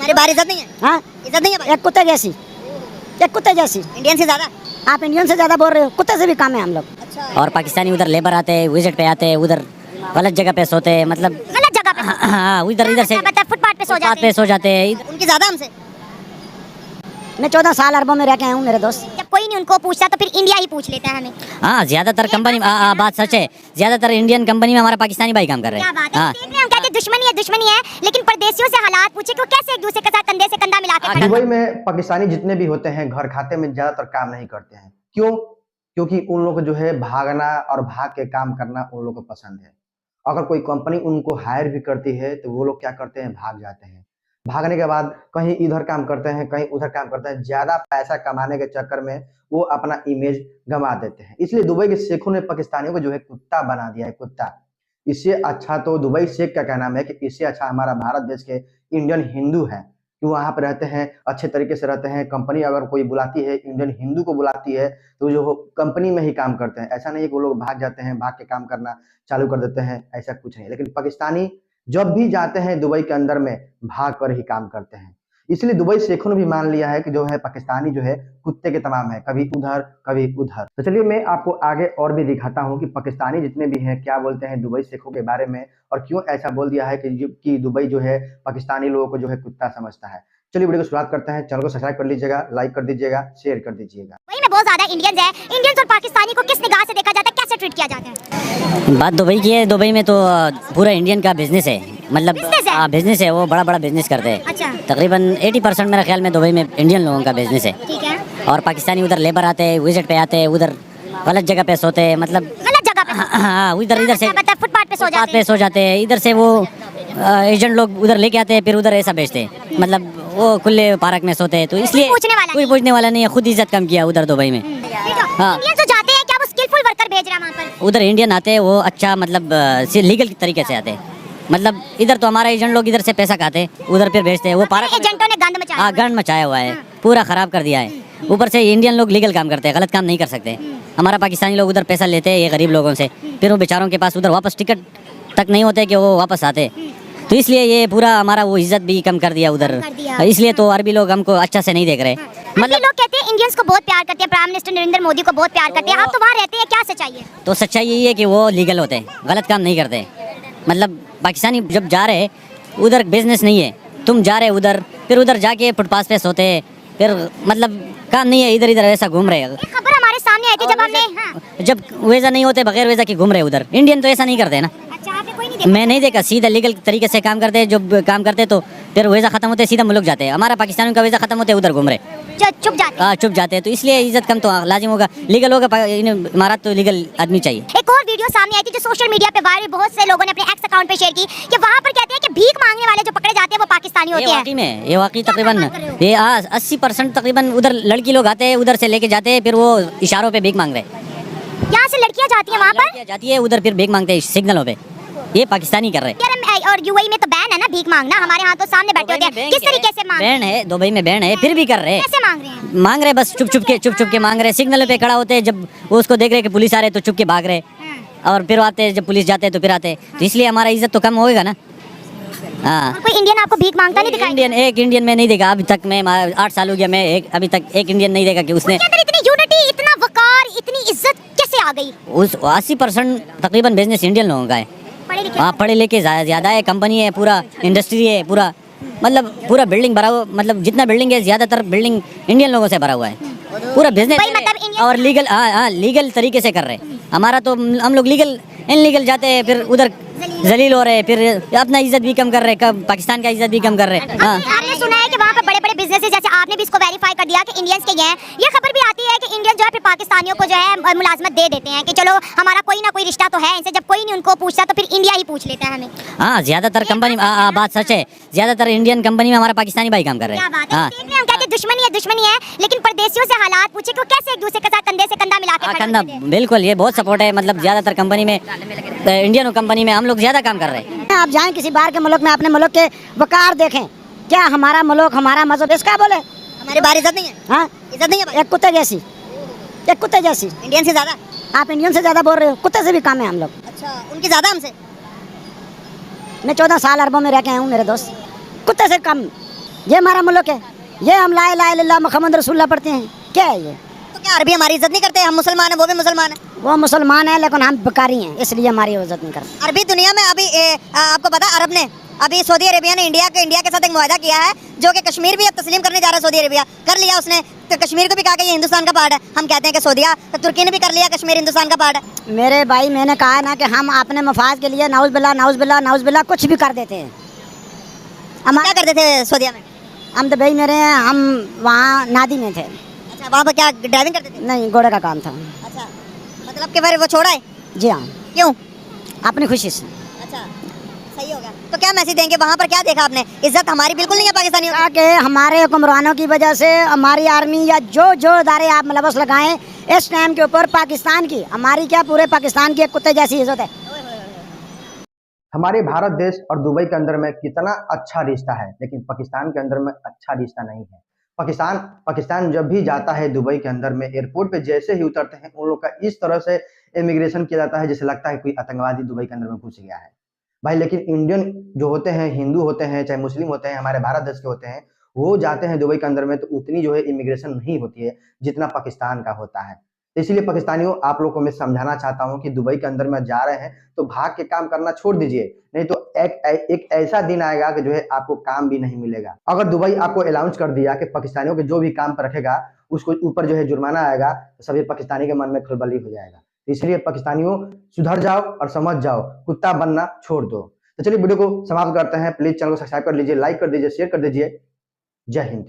हमारे बाहर इज्जत नहीं है। हाँ, इज्जत नहीं है भाई। एक कुत्ते जैसी इंडियन से ज्यादा। आप इंडियन से ज्यादा बोल रहे हो, कुत्ते से भी कम है हम लोग। अच्छा। और पाकिस्तानी उधर लेबर आते हैं, विजिट पे आते हैं, उधर गलत जगह पे सोते हैं, मतलब गलत जगह पे हाँ इधर से मतलब फुटपाथ पे सो जाते हैं। उनकी ज्यादा हमसे। मैं 14 साल अरबों में रह के आया हूँ मेरे दोस्त। जब कोई नहीं उनको पूछता तो फिर इंडिया ही पूछ लेता है हमें। हाँ ज्यादातर कंपनी बात सच है, ज्यादातर इंडियन कंपनी में हमारा पाकिस्तानी भाई काम कर रहे क्या हैं। बात है। हाँ देख रहे हैं हम कहते हैं दुश्मनी है, लेकिन परदेशियों से हालात पूछे कि वो कैसे एक दूसरे के साथ कंधे से कंधा मिला के खड़े हैं। दुबई में पाकिस्तानी जितने भी होते हैं घर खाते में ज्यादातर काम नहीं करते हैं। क्यों? क्योंकि उन लोग को जो है भागना और भाग के काम करना उन लोग को पसंद है। अगर कोई कंपनी उनको हायर भी करती है तो वो लोग क्या करते हैं, भाग जाते हैं। भागने के बाद कहीं इधर काम करते हैं, कहीं उधर काम करते हैं, ज्यादा पैसा कमाने के चक्कर में वो अपना इमेज गंवा देते हैं। इसलिए दुबई के शेखों ने पाकिस्तानियों को जो है कुत्ता बना दिया है, कुत्ता। इससे अच्छा तो दुबई शेख का कहना है कि इससे अच्छा हमारा भारत देश के इंडियन हिंदू है कि वहाँ पे रहते हैं, अच्छे तरीके से रहते हैं। कंपनी अगर कोई बुलाती है, इंडियन हिंदू को बुलाती है, तो जो कंपनी में ही काम करते हैं। ऐसा नहीं है कि वो लोग भाग जाते हैं, भाग के काम करना चालू कर देते हैं, ऐसा कुछ नहीं। लेकिन पाकिस्तानी जब भी जाते हैं दुबई के अंदर में भाग कर ही काम करते हैं। इसलिए दुबई शेखों ने भी मान लिया है कि जो है पाकिस्तानी जो है कुत्ते के तमाम है, कभी उधर कभी उधर। तो चलिए मैं आपको आगे और भी दिखाता हूँ कि पाकिस्तानी जितने भी हैं क्या बोलते हैं दुबई शेखों के बारे में, और क्यों ऐसा बोल दिया है कि दुबई जो है पाकिस्तानी लोगों को जो है कुत्ता समझता है। चलिए वीडियो को शुरुआत करते हैं। चैनल को सब्सक्राइब कर लीजिएगा, लाइक कर दीजिएगा, शेयर कर दीजिएगा। वही में बहुत ज्यादा इंडियंस है। इंडियंस और पाकिस्तानी को किस निगाह से देखा जाता है, कैसे ट्रीट किया जाता है? बात दुबई की है। दुबई में तो पूरा इंडियन का बिजनेस है, मतलब बिजनेस है, वो बड़ा बिजनेस करते हैं। अच्छा। तकरीबन 80% मेरे ख्याल में दुबई में इंडियन लोगों का बिजनेस है। ठीक है। और पाकिस्तानी उधर लेबर आते हैं, विजिट पे आते हैं, उधर गलत जगह पे सोते हैं, मतलब गलत जगह पे हाँ इधर से मतलब फुटपाथ पे सो जाते हैं। इधर से वो एजेंट लोग उधर लेके आते हैं, फिर उधर ऐसा बेचते हैं, मतलब वो खुले पार्क में सोते हैं। तो इसलिए कोई पूछने वाला नहीं है, खुद इज्जत कम किया उधर दुबई में। हाँ इंडियंस जो जाते हैं क्या वो स्किलफुल वर्कर भेज रहे हैं वहाँ पर? उधर इंडियन आते हैं, वो अच्छा मतलब लीगल तरीके से आते हैं। मतलब इधर तो हमारा एजेंट लोग इधर से पैसा खाते हैं, उधर फिर बेचते हैं। वो पार्क एजेंटों ने गंद मचाया। हाँ गंद मचाया हुआ है, पूरा खराब कर दिया है। ऊपर से इंडियन लोग लीगल काम करते हैं, गलत काम नहीं कर सकते। हमारा पाकिस्तानी लोग उधर पैसा लेते हैं ये गरीब लोगों से, फिर वो बेचारों के पास उधर वापस टिकट तक नहीं होते कि वो वापस आते। तो इसलिए ये पूरा हमारा वो इज्जत भी कम कर दिया उधर। इसलिए तो अरबी लोग हमको अच्छा से नहीं देख रहे। मतलब लोग कहते हैं इंडियंस को बहुत प्यार करते हैं, प्राइम मिनिस्टर नरेंद्र मोदी को बहुत प्यार करते हैं। आप तो वहाँ रहते हैं, क्या सच्चाई है? तो सच्चाई यही है कि वो लीगल होते हैं, गलत काम नहीं करते। मतलब पाकिस्तानी जब जा रहे उधर बिजनेस नहीं है, तुम जा रहे उधर, फिर उधर जाके फुटपाथ पे सोते, फिर मतलब काम नहीं है, इधर ऐसा घूम रहे। खबर हमारे सामने आई थी जब हमने जब वीजा नहीं होते, बगैर वीजा के घूम रहे उधर। इंडियन तो ऐसा नहीं करते ना। अच्छा, आपने कोई नहीं मैं नहीं देखा, सीधा लीगल तरीके से काम करते हैं। जब काम करते तो फिर वीजा खत्म होते सीधा मुल्क जाते हैं। हमारा पाकिस्तानियों का वीजा खत्म होते उधर घूम रहे, चुप जाते हैं। चुप जाते हैं। तो इसलिए इज्जत कम तो लाजिम होगा, लीगल होगा। हमारा तो लीगल आदमी चाहिए। एक और वीडियो सामने आई थी जो सोशल मीडिया पे वायरल, बहुत से लोगों ने अपने एक्स अकाउंट पे शेयर की कि वहाँ पर कहते हैं कि भीख मांगने वाले जो पकड़े जाते हैं वो पाकिस्तानी होते हैं। ये वाकई तकरीबन ये 80% तकरीबन उधर लड़की लोग आते हैं, उधर से लेके जाते हैं, फिर वो इशारों पे भीख मांग रहे। यहाँ से लड़कियाँ जाती हैं वहाँ पर, जाती है उधर, फिर भीख मांगते हैं सिग्नलों पे। ये पाकिस्तानी कर रहे हैं। और यूएई में तो बैन है ना भीख मांगना, हमारे यहाँ तो सामने बैठे होते हैं। किस तरीके से मांग बैन है, दुबई में बैन है, फिर भी कर रहे हैं। कैसे मांग रहे हैं? बस चुप के मांग रहे। सिग्नल पे खड़ा होते हैं, जब वो उसको देख रहे कि पुलिस आ रहे तो चुप के भाग रहे, और फिर आते हैं, जब पुलिस जाते हैं तो फिर आते हैं। तो इसलिए हमारा इज्जत तो कम होएगा ना। हाँ, कोई इंडियन आपको भीख मांगता नहीं दिखाई? एक इंडियन में नहीं देखा अभी तक। मैं 8 साल हो गया, मैं अभी तक एक इंडियन नहीं देखा कि उसने इतनी यूनिटी, इतना वकार, इतनी इज्जत कैसे आ गई? उस 80% तकरीबन बिजनेस इंडियन लोगों का है। हाँ, पढ़े लिखे ज्यादा है, कंपनी है, पूरा इंडस्ट्री है, पूरा मतलब पूरा बिल्डिंग भरा हुआ, मतलब जितना बिल्डिंग है ज्यादातर बिल्डिंग इंडियन लोगों से भरा हुआ है। पूरा बिजनेस और लीगल, हाँ लीगल तरीके से कर रहे हैं। हमारा तो हम लोग लीगल इनलीगल जाते हैं, फिर उधर जलील हो रहे हैं, फिर अपना इज्जत भी कम कर रहे हैं, पाकिस्तान का इज्जत भी कम कर रहे हैं। हाँ, आपने सुना है कि वहाँ पर बड़े बिजनेस, जैसे आपने भी इसको वेरीफाई कर दिया कि इंडियंस के हैं। ये खबर भी आती है कि इंडियन जो है फिर पाकिस्तानियों को जो है मुलाजमत दे देते हैं कि चलो हमारा कोई ना कोई रिश्ता तो है इनसे। जब कोई नहीं उनको पूछता तो फिर इंडिया ही पूछ लेता है हमें। हाँ ज्यादातर कंपनी बात सच है, ज्यादातर इंडियन कंपनी में हमारा पाकिस्तानी भाई काम कर रहे हैं। क्या बात है। देख रहे हैं हम कहते हैं दुश्मनी है, लेकिन परदेशियों से हालात पूछे कि वो कैसे एक दूसरे के साथ कंधे से कंधा मिला के खड़े होते हैं। बिल्कुल, ये बहुत सपोर्ट है। मतलब ज्यादातर कंपनी में, इंडियन कंपनी में हम लोग ज्यादा काम कर रहे हैं। आप जाएं किसी बाहर के मुल्क में, अपने मुल्क के वकार देखें। क्या हमारा मुल्क, हमारा मजहब, इसका बोले हमारे बाहर इज्जत नहीं है। हाँ, इज्जत नहीं है भाई। एक कुत्ते जैसी इंडियन से ज्यादा। आप इंडियन से ज्यादा बोल रहे हो, कुत्ते से भी कम है हम लोग। अच्छा, उनकी ज्यादा हमसे। मैं 14 साल अरबों में रह के आया हूँ मेरे दोस्त, कुत्ते से कम। ये हमारा मुल्क है, ये हम ला इलाहा इल्लल्लाह मुहम्मद रसूलुल्लाह पढ़ते हैं, क्या है ये? तो क्या अरबी हमारी इज्जत नहीं करते? हम मुसलमान हैं, वो भी मुसलमान है। वो मुसलमान है लेकिन हम बेकारी हैं, इसलिए हमारी इज्जत नहीं करते। अरबी दुनिया में अभी आपको पता है, अरब ने अभी सऊदी अरेबिया ने इंडिया के साथ एक मुआहदा किया है, जो कि कश्मीर भी अब तस्लीम करने जा रहा है। सऊदी अरेबिया कर लिया उसने, तो कश्मीर को भी कहा कि ये हिंदुस्तान का पार्ट है। हम कहते हैं कि सऊदिया, तो तुर्की ने भी कर लिया कश्मीर हिंदुस्तान का पार्ट है। मेरे भाई, मैंने कहा ना कि हम अपने मफाद के लिए नाउज बिल्ला कुछ भी कर देते हैं। हम क्या करते थे सऊदिया में? हम तो भाई मेरे, हम वहाँ नादी में थे। अच्छा, वहाँ पर क्या ड्राइविंग करते थे? नहीं, घोड़े का काम था। अच्छा, मतलब कि फिर वो छोड़ा है? जी हाँ, क्यों? अपनी खुशी से। अच्छा, सही हो गया। तो क्या मैसेज देंगे? वहाँ पर क्या देखा आपने? इज्जत हमारी बिल्कुल नहीं है पाकिस्तानियों की। कि हमारे हुक्मरानों की वजह से हमारी आर्मी या जो इदारे आप लबस लगाएं, इस टाइम के ऊपर पाकिस्तान की, हमारी क्या पूरे पाकिस्तान की एक कुत्ते जैसी इज्जत है। हमारे भारत देश और दुबई के अंदर में कितना अच्छा रिश्ता है, लेकिन पाकिस्तान के अंदर में अच्छा रिश्ता नहीं है। पाकिस्तान जब भी जाता है दुबई के अंदर में, एयरपोर्ट पे जैसे ही उतरते हैं उन लोग का इस तरह से इमिग्रेशन किया जाता है जैसे लगता है कोई आतंकवादी दुबई के अंदर में घुस गया है भाई। लेकिन इंडियन जो होते हैं, हिंदू होते हैं चाहे मुस्लिम होते हैं, हमारे भारत देश के होते हैं, वो जाते हैं दुबई के अंदर में तो उतनी जो है इमिग्रेशन नहीं होती है जितना पाकिस्तान का होता है। इसलिए पाकिस्तानियों, आप लोगों को मैं समझाना चाहता हूं कि दुबई के अंदर में जा रहे हैं तो भाग के काम करना छोड़ दीजिए, नहीं तो एक ऐसा दिन आएगा कि जो है आपको काम भी नहीं मिलेगा। अगर दुबई आपको अलाउंस कर दिया कि पाकिस्तानियों के जो भी काम पर रखेगा उसको ऊपर जो है जुर्माना आएगा, तो सभी पाकिस्तानी के मन में खलबली हो जाएगा। इसलिए पाकिस्तानियों, सुधर जाओ और समझ जाओ, कुत्ता बनना छोड़ दो। तो चलिए वीडियो को समाप्त करते हैं। प्लीज चैनल को सब्सक्राइब कर लीजिए, लाइक कर दीजिए, शेयर कर दीजिए। जय हिंद।